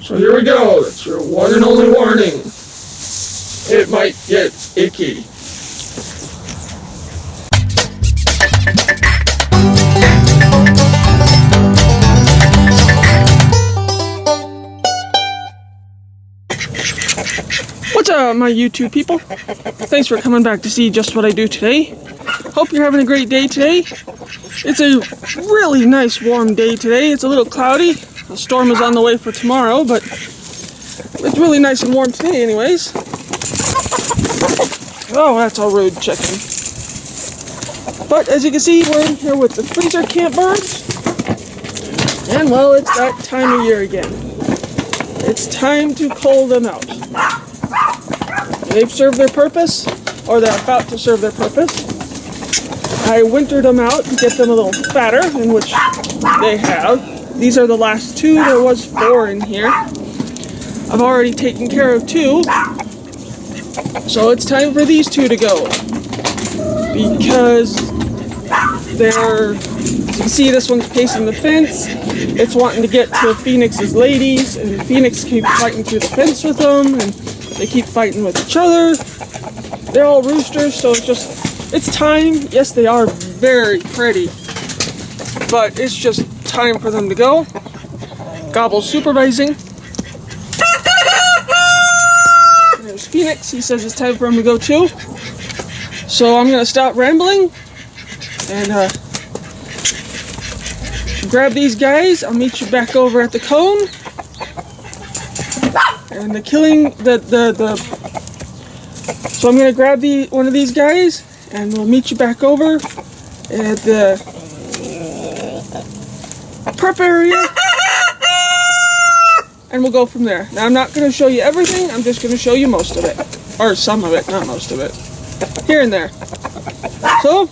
So here we go. That's your one and only warning. It might get icky. What's up, my YouTube people? Thanks for coming back to see just what I do today. Hope you're having a great day today. It's a really nice warm day today. It's a little cloudy. A storm is on the way for tomorrow, but it's really nice and warm today anyways. Oh, that's all rude chicken. But as you can see, we're in here with the freezer camp birds. And well, it's that time of year again. It's time to cull them out. They've served their purpose, or they're about to serve their purpose. I wintered them out to get them a little fatter, in which they have. These are the last two. There was 4 in here. I've already taken care of 2. So it's time for these 2 to go. Because they're, as you can see, this one's pacing the fence. It's wanting to get to Phoenix's ladies, and Phoenix keeps fighting through the fence with them, and they keep fighting with each other. They're all roosters, so it's time. Yes, they are very pretty, but it's just time for them to go. Gobble's supervising. There's Phoenix. He says it's time for him to go too. So I'm gonna stop rambling and grab these guys. I'll meet you back over at the cone. And so I'm gonna grab one of these guys, and we'll meet you back over at the prep area, and we'll go from there. Now I'm not gonna show you everything. I'm just gonna show you most of it, or some of it, not most of it, here and there. So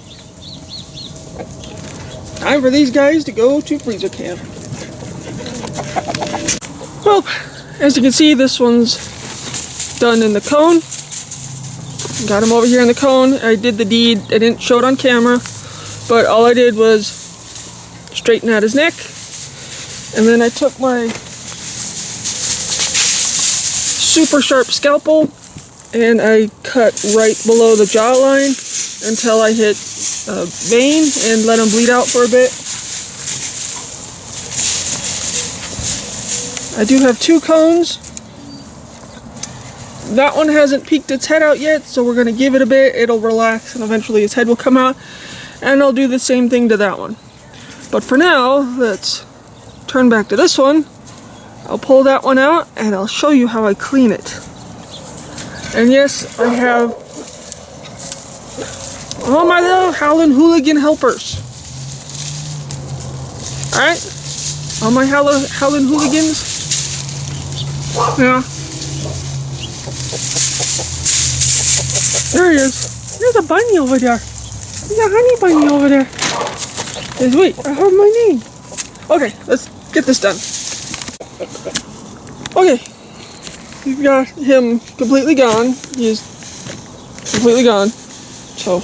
time for these guys to go to freezer camp. Well, as you can see, this one's done in the cone. Got him over here in the cone. I did the deed. I didn't show it on camera, but all I did was straighten out his neck. And then I took my super sharp scalpel and I cut right below the jawline until I hit a vein and let him bleed out for a bit. I do have 2 cones. That one hasn't peeked its head out yet, so we're going to give it a bit. It'll relax and eventually its head will come out. And I'll do the same thing to that one. But for now, let's turn back to this one. I'll pull that one out and I'll show you how I clean it. And yes, I have all my little Howlin' Hooligan helpers. Alright? All my Howlin' Hooligans. Yeah. There he is. There's a bunny over there. There's a honey bunny over there. Wait, I heard my name. Okay, let's get this done. Okay. We've got him completely gone. He's completely gone. So,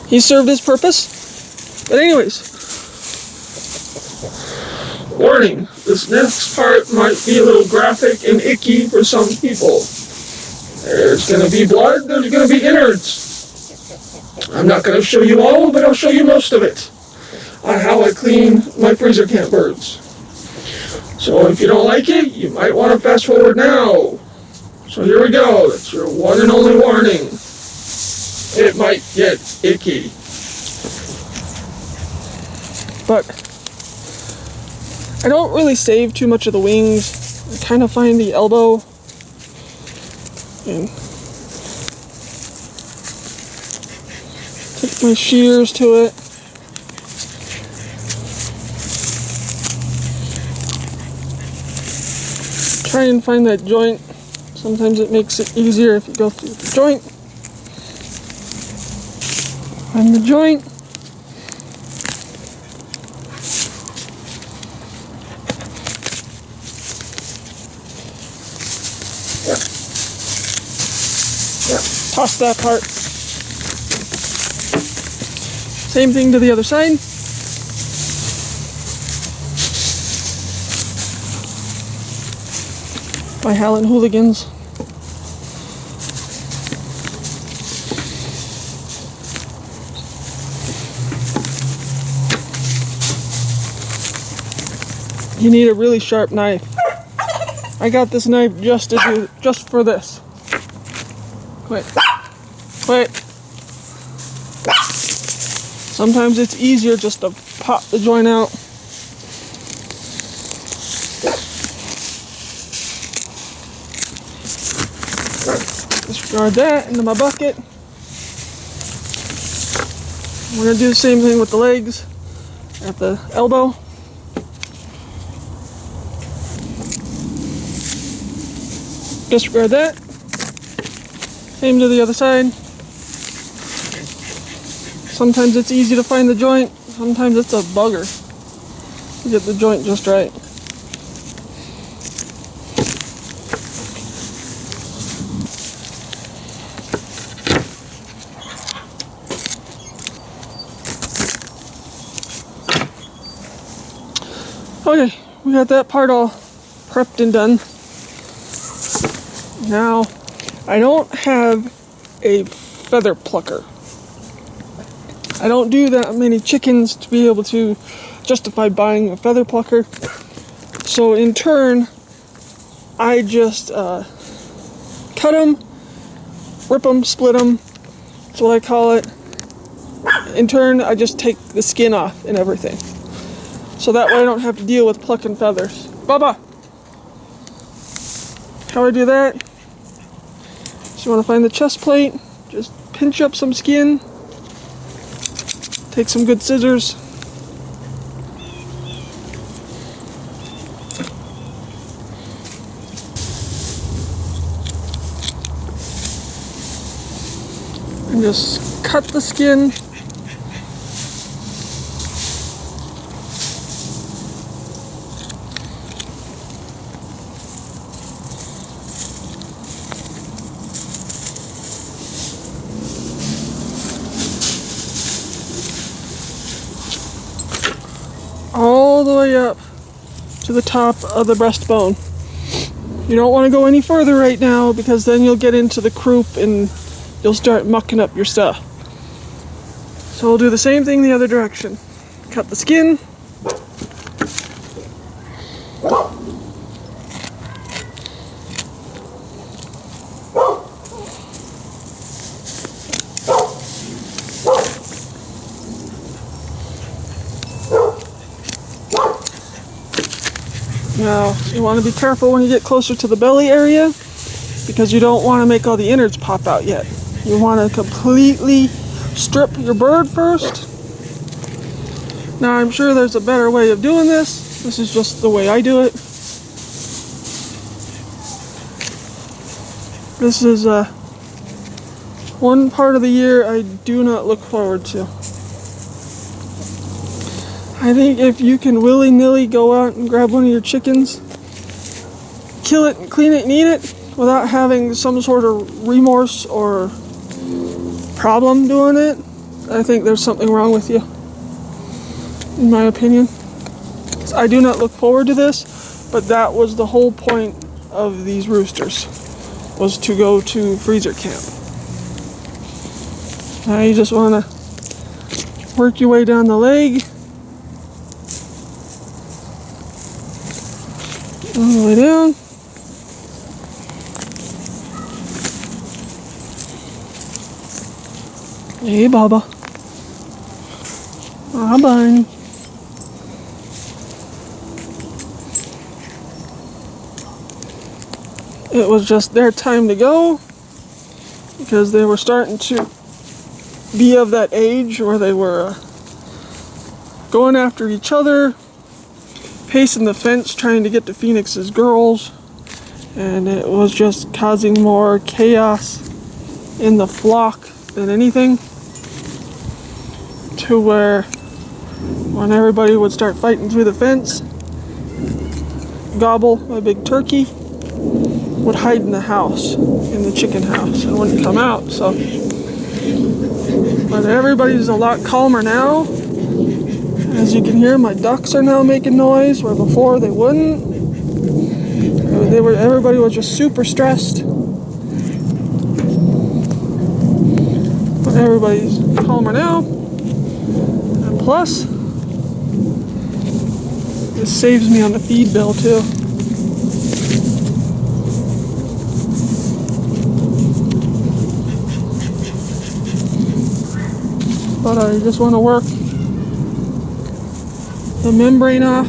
he served his purpose. But anyways. Warning, this next part might be a little graphic and icky for some people. There's going to be blood, there's going to be innards. I'm not going to show you all, but I'll show you most of it on how I clean my freezer camp birds. So if you don't like it, you might want to fast forward now. So here we go, that's your one and only warning. It might get icky. But I don't really save too much of the wings. I kind of find the elbow and take my shears to it. Try and find that joint. Sometimes it makes it easier if you go through the joint. Find the joint. Toss that part. Same thing to the other side. by Howlin' Hooligans. You need a really sharp knife. I got this knife just for this. Quit. Quit. Sometimes it's easier just to pop the joint out. Disregard that into my bucket. We're going to do the same thing with the legs at the elbow. Disregard that. Same to the other side. Sometimes it's easy to find the joint, sometimes it's a bugger to get the joint just right. Okay, we got that part all prepped and done. Now, I don't have a feather plucker. I don't do that many chickens to be able to justify buying a feather plucker. So in turn, I just cut them, rip them, split them. That's what I call it. In turn, I just take the skin off and everything. So that way I don't have to deal with plucking feathers. Baba! How I do that? So you want to find the chest plate, just pinch up some skin. Take some good scissors. And just cut the skin. All the way up to the top of the breastbone. You don't want to go any further right now because then you'll get into the croup and you'll start mucking up your stuff. So we'll do the same thing the other direction. Cut the skin. Now, you want to be careful when you get closer to the belly area because you don't want to make all the innards pop out yet. You want to completely strip your bird first. Now, I'm sure there's a better way of doing this. This is just the way I do it. This is one part of the year I do not look forward to. I think if you can willy-nilly go out and grab one of your chickens, kill it and clean it and eat it without having some sort of remorse or problem doing it, I think there's something wrong with you, in my opinion. I do not look forward to this, but that was the whole point of these roosters, was to go to freezer camp. Now you just want to work your way down the leg. All the way down. Hey, Baba. Ah, Bunny. It was just their time to go because they were starting to be of that age where they were going after each other, pacing the fence trying to get to Phoenix's girls, and it was just causing more chaos in the flock than anything, to where when everybody would start fighting through the fence, Gobble, my big turkey, would hide in the house, in the chicken house, and wouldn't come out. So, but everybody's a lot calmer now. As you can hear, my ducks are now making noise where before they wouldn't. everybody was just super stressed. But everybody's calmer now. And plus, this saves me on the feed bill too. But I just want to work the membrane off.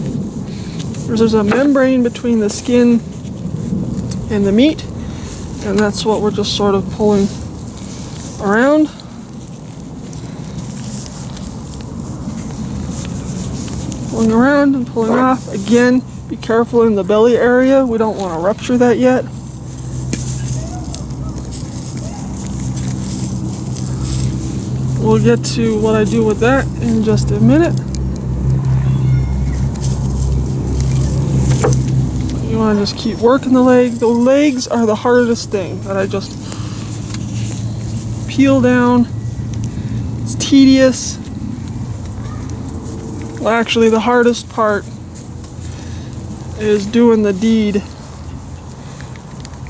There's a membrane between the skin and the meat, and that's what we're just sort of pulling around. Pulling around and pulling off. Again, be careful in the belly area. We don't want to rupture that yet. We'll get to what I do with that in just a minute. You want to just keep working the leg. The legs are the hardest thing that I just peel down. It's tedious. Well, actually, the hardest part is doing the deed.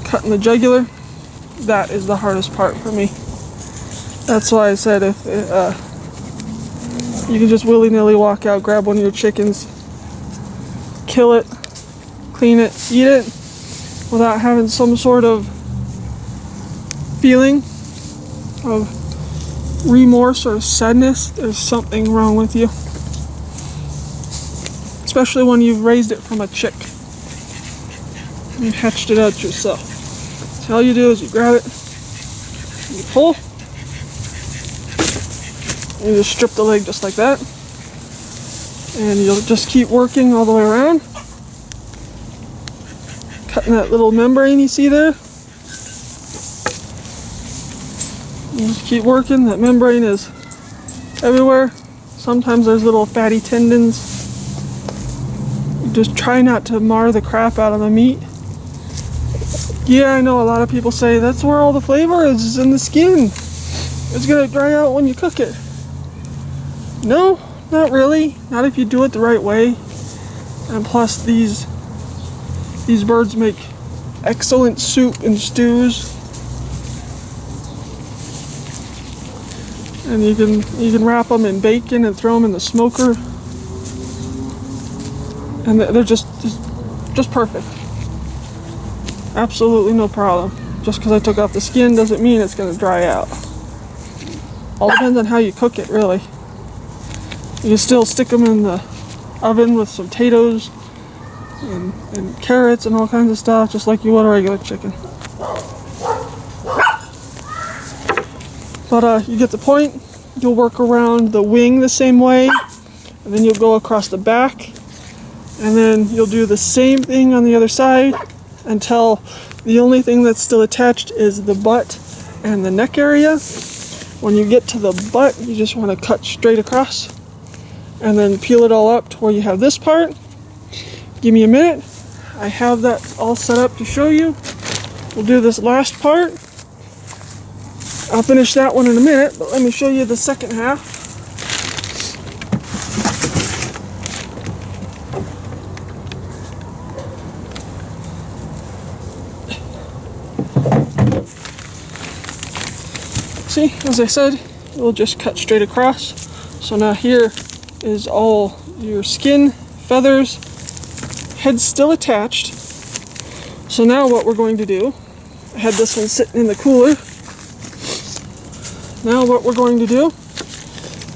Cutting the jugular. That is the hardest part for me. That's why I said if you can just willy-nilly walk out, grab one of your chickens, kill it, clean it, eat it, without having some sort of feeling of remorse or sadness, there's something wrong with you. Especially when you've raised it from a chick. You hatched it out yourself. So all you do is you grab it, you pull, you just strip the leg just like that, and you'll just keep working all the way around, cutting that little membrane you see there. You just keep working. That membrane is everywhere. Sometimes there's little fatty tendons. You just try not to mar the crap out of the meat. Yeah, I know a lot of people say that's where all the flavor is in the skin. It's gonna dry out when you cook it. No, not really. Not if you do it the right way. And plus these birds make excellent soup and stews. And you can wrap them in bacon and throw them in the smoker. And they're just perfect. Absolutely no problem. Just because I took off the skin doesn't mean it's going to dry out. All depends on how you cook it, really. You can still stick them in the oven with some potatoes and carrots and all kinds of stuff, just like you would a regular chicken. But you get the point. You'll work around the wing the same way, and then you'll go across the back, and then you'll do the same thing on the other side until the only thing that's still attached is the butt and the neck area. When you get to the butt, you just want to cut straight across and then peel it all up to where you have this part. Give me a minute. I have that all set up to show you. We'll do this last part. I'll finish that one in a minute, but let me show you the second half. See, as I said, we'll just cut straight across. So now here is all your skin, feathers, head's still attached. So now what we're going to do, I had this one sitting in the cooler. Now what we're going to do,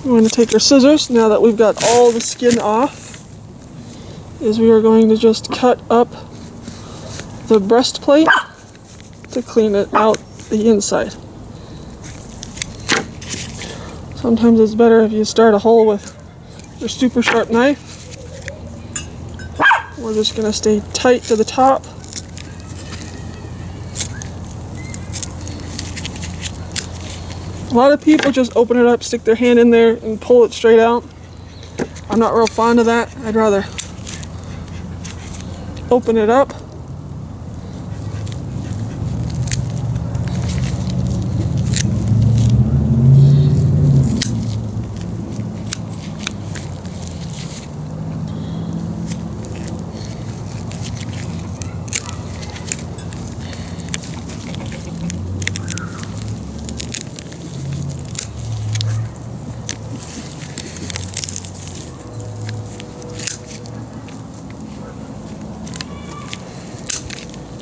we're going to take our scissors, now that we've got all the skin off, is we are going to just cut up the breastplate to clean it out the inside. Sometimes it's better if you start a hole with your super sharp knife. We're just going to stay tight to the top. A lot of people just open it up, stick their hand in there, and pull it straight out. I'm not real fond of that. I'd rather open it up.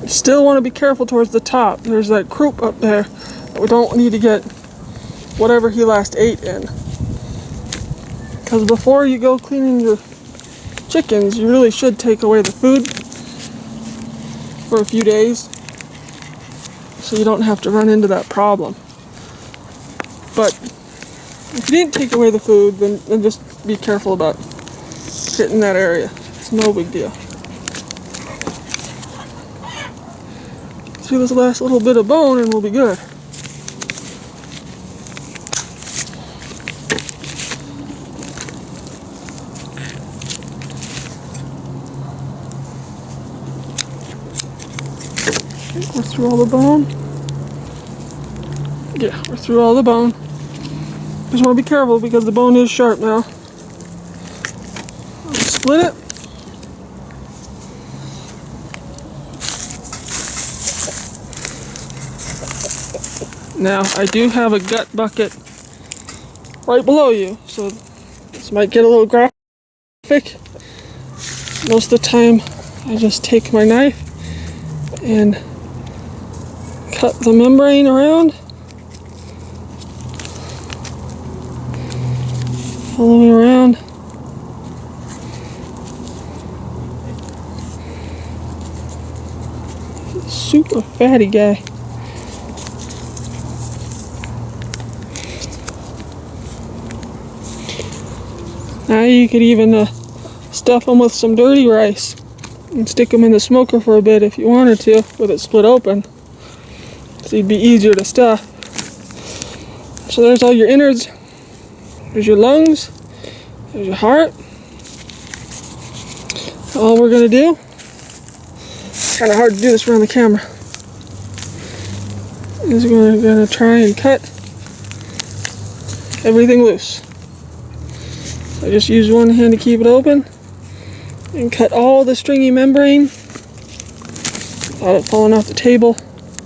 You still want to be careful towards the top. There's that croup up there. We don't need to get whatever he last ate in. Because before you go cleaning your chickens, you really should take away the food for a few days so you don't have to run into that problem. But if you didn't take away the food, then just be careful about hitting that area. It's no big deal. See this last little bit of bone and we'll be good. We're through all the bone. Yeah, we're through all the bone. Just want to be careful because the bone is sharp now. I'll split it. Now, I do have a gut bucket right below you, so this might get a little graphic. Most of the time, I just take my knife and cut the membrane around all the way around. Super fatty guy. Now you could even stuff them with some dirty rice and stick them in the smoker for a bit if you wanted to, with it split open. So it'd be easier to stuff. So there's all your innards. There's your lungs. There's your heart. All we're gonna do, kind of hard to do this around the camera, is we're gonna try and cut everything loose. I just use one hand to keep it open and cut all the stringy membrane without it falling off the table.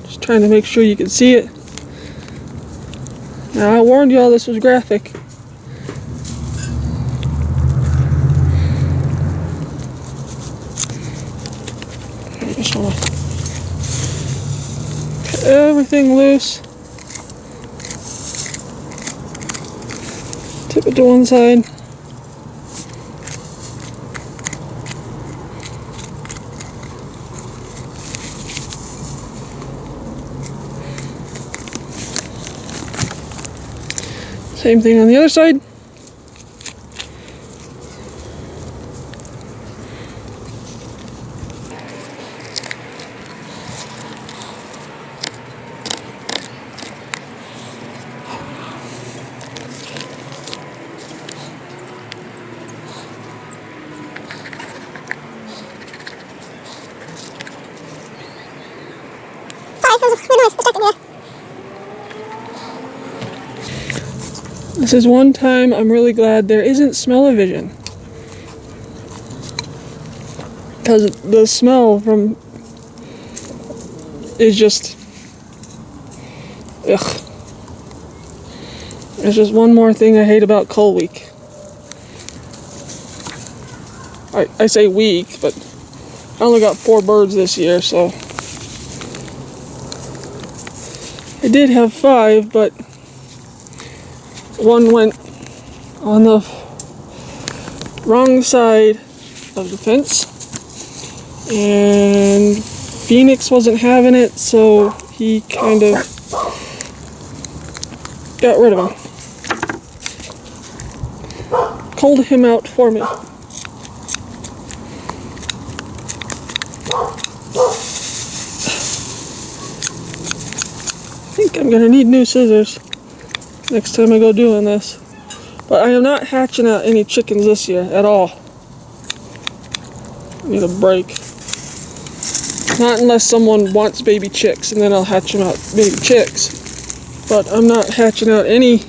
Just trying to make sure you can see it. Now I warned you all this was graphic. I just want to cut everything loose. Tip it to one side. Same thing on the other side. This is one time I'm really glad there isn't smell-o-vision, because the smell from is just ugh. It's just one more thing I hate about cull week. I say week, but I only got 4 birds this year, so I did have 5, but one went on the wrong side of the fence, and Phoenix wasn't having it, so he kind of got rid of him. Culled him out for me. I think I'm gonna need new scissors next time I go doing this. But I am not hatching out any chickens this year at all. I need a break. Not unless someone wants baby chicks, and then I'll hatch them out baby chicks. But I'm not hatching out any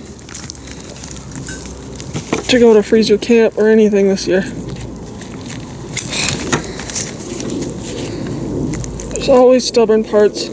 to go to freezer camp or anything this year. There's always stubborn parts.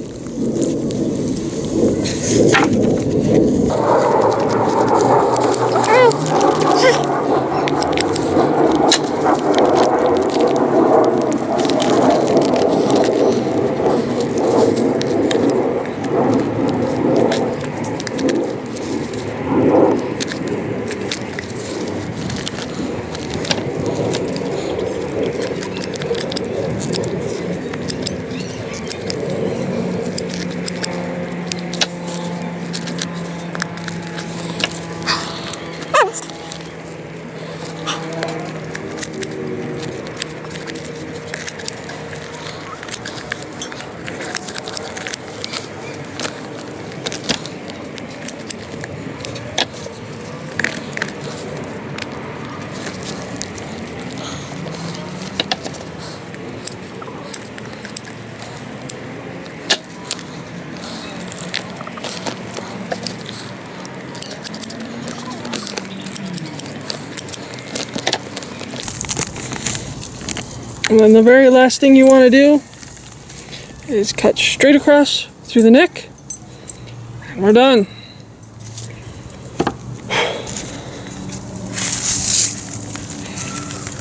And then the very last thing you want to do is cut straight across through the neck. And we're done.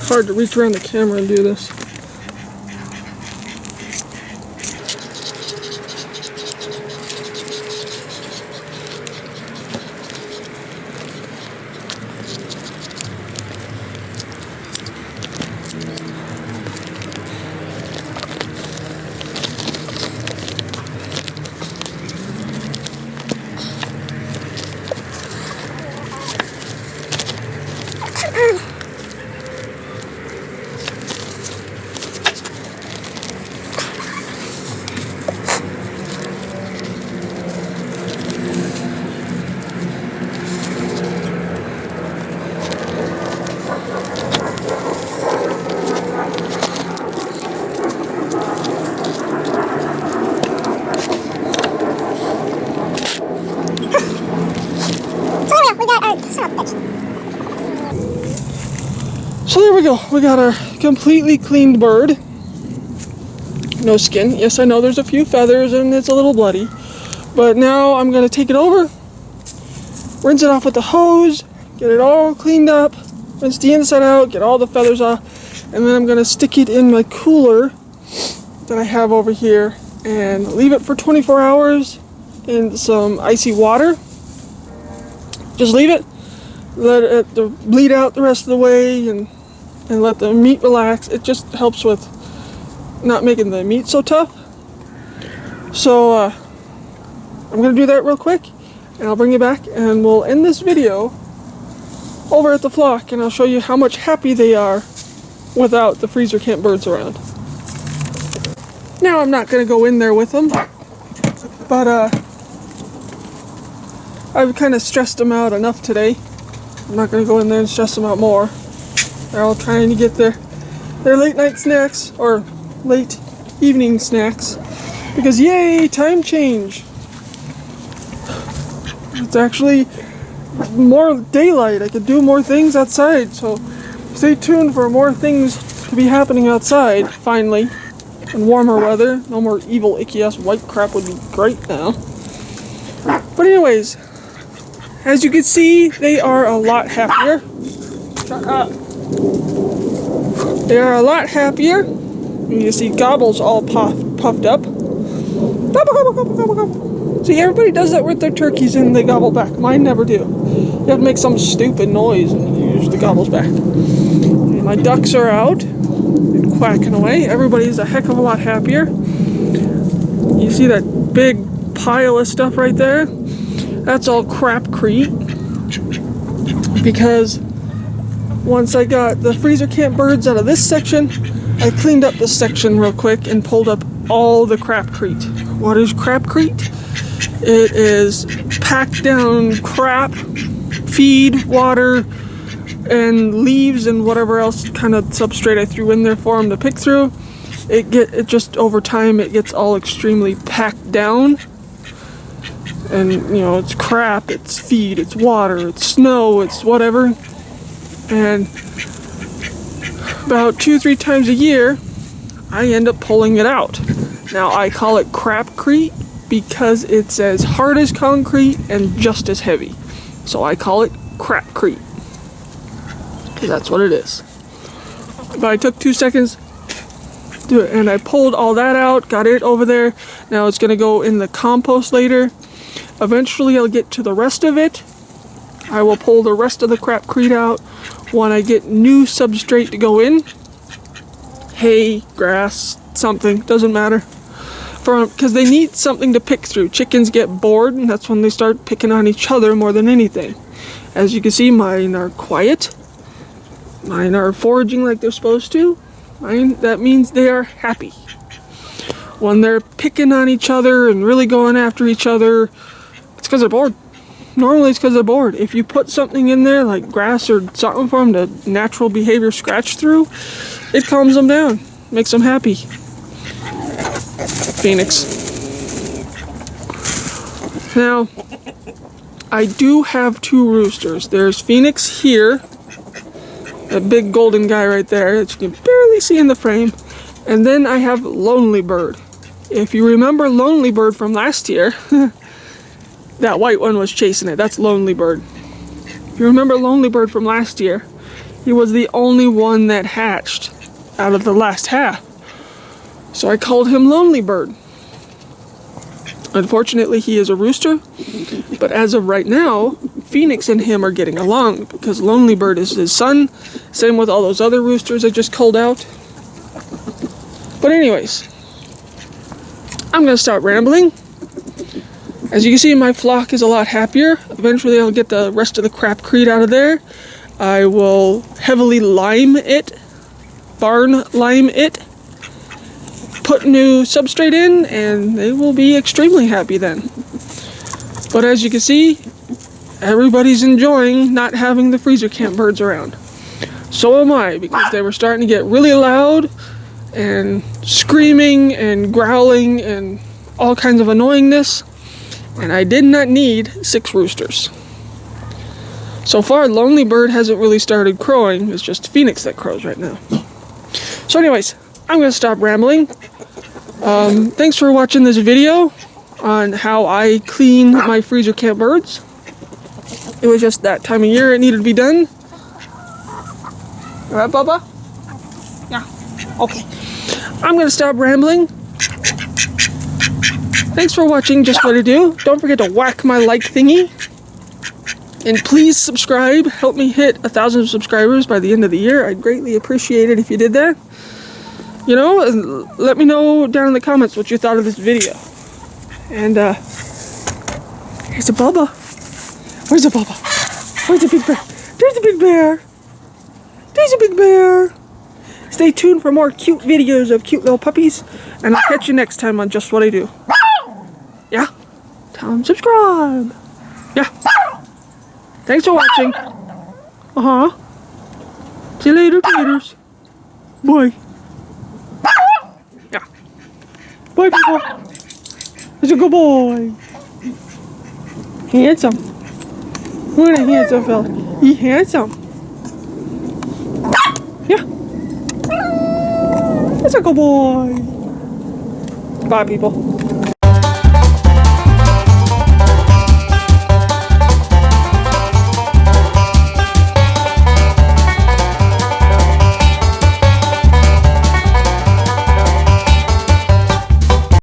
Hard to reach around the camera and do this. So there we go. We got our completely cleaned bird. No skin. Yes, I know there's a few feathers and it's a little bloody. But now I'm going to take it over, rinse it off with the hose, get it all cleaned up, rinse the inside out, get all the feathers off, and then I'm going to stick it in my cooler that I have over here and leave it for 24 hours in some icy water. Just leave it, let it bleed out the rest of the way, and let the meat relax. It just helps with not making the meat so tough. So I'm going to do that real quick, and I'll bring you back, and we'll end this video over at the flock, and I'll show you how much happy they are without the freezer camp birds around. Now I'm not going to go in there with them, but I've kind of stressed them out enough today. I'm not going to go in there and stress them out more. They're all trying to get their late night snacks, or late evening snacks, because yay, time change. It's actually more daylight. I could do more things outside, so stay tuned for more things to be happening outside, finally, in warmer weather. No more evil, icky-ass white crap would be great now. But anyways, as you can see, they are a lot happier. Shut up. They are a lot happier. You see Gobble's all puffed up. Gobble, gobble, gobble, gobble, gobble. See, everybody does that with their turkeys and they gobble back. Mine never do. You have to make some stupid noise and he usually gobbles back. And my ducks are out and quacking away. Everybody's a heck of a lot happier. You see that big pile of stuff right there? That's all crapcrete. Because once I got the freezer camp birds out of this section, I cleaned up this section real quick and pulled up all the crapcrete. What is crapcrete? It is packed down crap, feed, water, and leaves and whatever else kind of substrate I threw in there for them to pick through. It just over time it gets all extremely packed down. And you know, it's crap, it's feed, it's water, it's snow, it's whatever. And about 2-3 times a year, I end up pulling it out. Now I call it crapcrete because it's as hard as concrete and just as heavy. So I call it crapcrete. That's what it is. But I took 2 seconds to do it, and I pulled all that out, got it over there. Now it's gonna go in the compost later. Eventually I'll get to the rest of it. I will pull the rest of the crapcrete out when I get new substrate to go in. Hay, grass, something, doesn't matter. Because they need something to pick through. Chickens get bored, and that's when they start picking on each other more than anything. As you can see, mine are quiet. Mine are foraging like they're supposed to. That means they are happy. When they're picking on each other and really going after each other, it's because they're bored. Normally it's because they're bored. If you put something in there like grass or something for them to natural behavior scratch through, it calms them down, makes them happy. Phoenix. Now, I do have 2 roosters. There's Phoenix here, that big golden guy right there that you can barely barely see in the frame. And then I have Lonely Bird. If you remember Lonely Bird from last year, that white one was chasing it. That's Lonely Bird. If you remember Lonely Bird from last year, he was the only one that hatched out of the last half. So I called him Lonely Bird. Unfortunately, he is a rooster, but as of right now, Phoenix and him are getting along because Lonely Bird is his son. Same with all those other roosters I just culled out. But anyways, I'm going to start rambling. As you can see, my flock is a lot happier. Eventually, I'll get the rest of the crapcrete out of there. I will heavily lime it, barn lime it, put new substrate in, and they will be extremely happy then. But as you can see, everybody's enjoying not having the freezer camp birds around. So am I, because they were starting to get really loud and screaming and growling and all kinds of annoyingness, and I did not need 6 roosters. So far, Lonely Bird hasn't really started crowing. It's just Phoenix that crows right now. So anyways, I'm going to stop rambling. Thanks for watching this video on how I clean my freezer camp birds. It was just that time of year it needed to be done. Alright, Bubba? Yeah. Okay. I'm going to stop rambling. Thanks for watching Just What I Do. Don't forget to whack my like thingy. And please subscribe. Help me hit 1,000 subscribers by the end of the year. I'd greatly appreciate it if you did that. You know, let me know down in the comments what you thought of this video. And, here's a Bubba. Where's the Bubba? Where's the big bear? There's a big bear. There's a big bear. Stay tuned for more cute videos of cute little puppies. And I'll catch you next time on Just What I Do. Yeah? Tell them subscribe. Yeah. Thanks for watching. Uh-huh. See you later, taters. Bye. Yeah. Bye, people. He's a good boy. Handsome. What a handsome fella. He's handsome. Yeah. He's a good boy. Bye, people.